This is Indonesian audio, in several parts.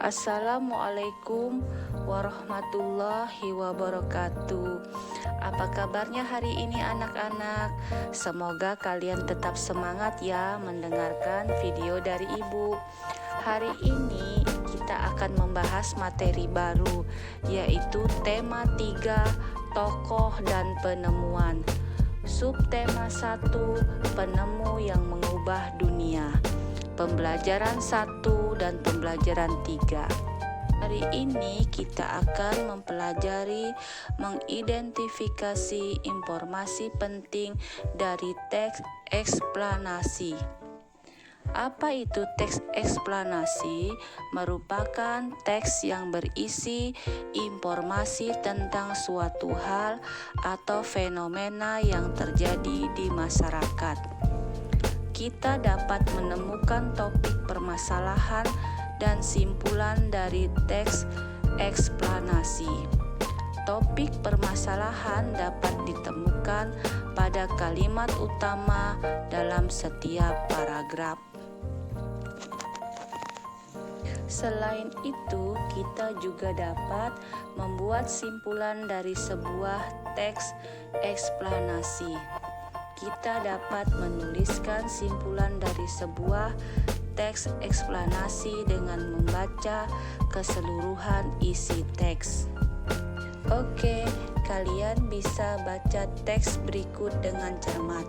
Assalamualaikum warahmatullahi wabarakatuh. Apa kabarnya hari ini anak-anak? Semoga kalian tetap semangat ya mendengarkan video dari ibu. Hari ini kita akan membahas materi baru, yaitu tema 3, tokoh dan penemuan. Subtema 1, penemu yang mengubah dunia. Pembelajaran 1 dan pembelajaran 3. Hari ini kita akan mempelajari mengidentifikasi informasi penting dari teks eksplanasi. Apa itu teks eksplanasi? Merupakan teks yang berisi informasi tentang suatu hal atau fenomena yang terjadi di masyarakat. Kita dapat menemukan topik permasalahan dan simpulan dari teks eksplanasi. Topik permasalahan dapat ditemukan pada kalimat utama dalam setiap paragraf. Selain itu, kita juga dapat membuat simpulan dari sebuah teks eksplanasi. Kita dapat menuliskan simpulan dari sebuah teks eksplanasi dengan membaca keseluruhan isi teks. Oke, kalian bisa baca teks berikut dengan cermat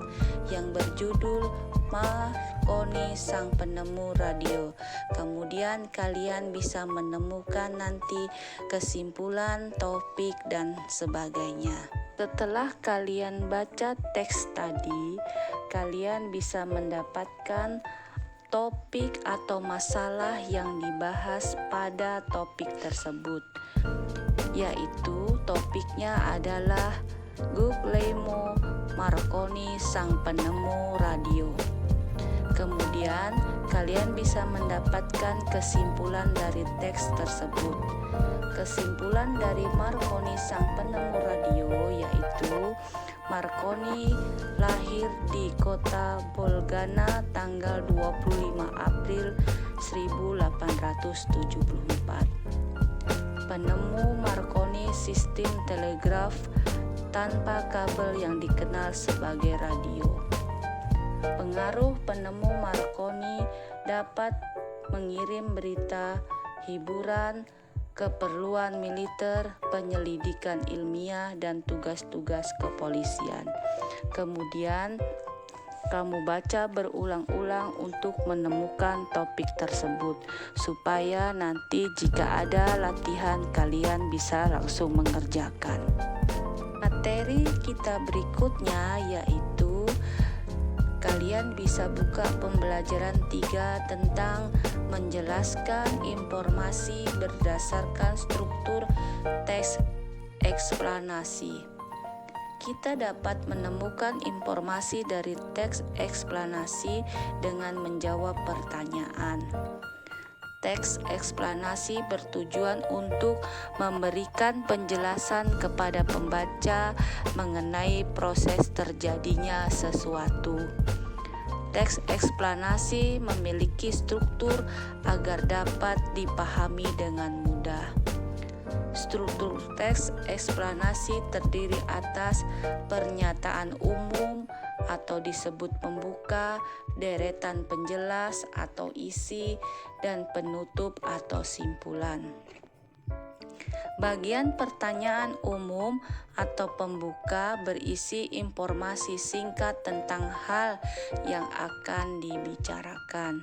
yang berjudul Marconi Sang Penemu Radio. Kemudian kalian bisa menemukan nanti kesimpulan, topik, dan sebagainya. Setelah kalian baca teks tadi, kalian bisa mendapatkan topik atau masalah yang dibahas pada topik tersebut, yaitu topiknya adalah Guglielmo Marconi Sang Penemu Radio. Kemudian kalian bisa mendapatkan kesimpulan dari teks tersebut. Kesimpulan dari Marconi Sang Penemu Radio yaitu Marconi lahir di kota Bolgana tanggal 25 April 1874. Penemu Marconi sistem telegraf tanpa kabel yang dikenal sebagai radio. Pengaruh penemu Marconi dapat mengirim berita, hiburan, keperluan militer, penyelidikan ilmiah, dan tugas-tugas kepolisian. Kemudian, kamu baca berulang-ulang untuk menemukan topik tersebut, supaya nanti jika ada latihan kalian bisa langsung mengerjakan. Materi kita berikutnya yaitu kalian bisa buka pembelajaran 3 tentang menjelaskan informasi berdasarkan struktur teks eksplanasi. Kita dapat menemukan informasi dari teks eksplanasi dengan menjawab pertanyaan. Teks eksplanasi bertujuan untuk memberikan penjelasan kepada pembaca mengenai proses terjadinya sesuatu. Teks eksplanasi memiliki struktur agar dapat dipahami dengan mudah. Struktur teks eksplanasi terdiri atas pernyataan umum atau disebut pembuka, deretan penjelas atau isi, dan penutup atau simpulan. Bagian pertanyaan umum atau pembuka berisi informasi singkat tentang hal yang akan dibicarakan.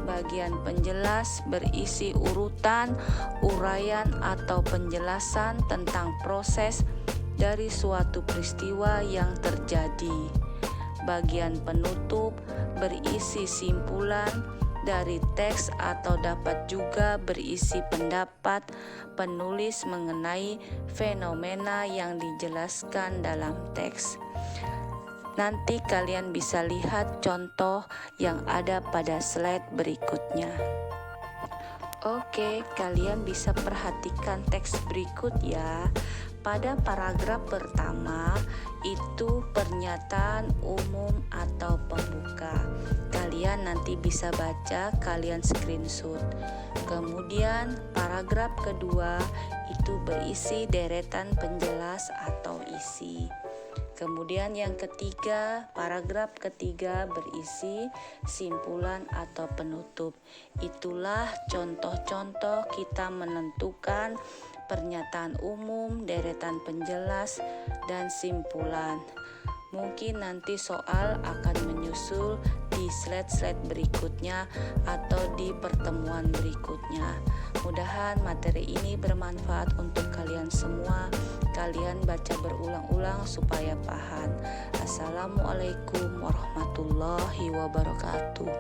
Bagian penjelas berisi urutan, uraian atau penjelasan tentang proses dari suatu peristiwa yang terjadi. Bagian penutup berisi simpulan dari teks atau dapat juga berisi pendapat penulis mengenai fenomena yang dijelaskan dalam teks. Nanti kalian bisa lihat contoh yang ada pada slide berikutnya. Oke, kalian bisa perhatikan teks berikut ya. Pada paragraf pertama itu pernyataan umum atau pembuka. Kalian nanti bisa baca, kalian screenshot. Kemudian paragraf kedua itu berisi deretan penjelas atau isi. Kemudian yang ketiga, paragraf ketiga berisi simpulan atau penutup. Itulah contoh-contoh kita menentukan pernyataan umum, deretan penjelas, dan simpulan. Mungkin nanti soal akan menyusul di slide-slide berikutnya atau di pertemuan berikutnya. Mudahan materi ini bermanfaat untuk kalian semua. Kalian baca berulang-ulang supaya paham. Assalamualaikum warahmatullahi wabarakatuh.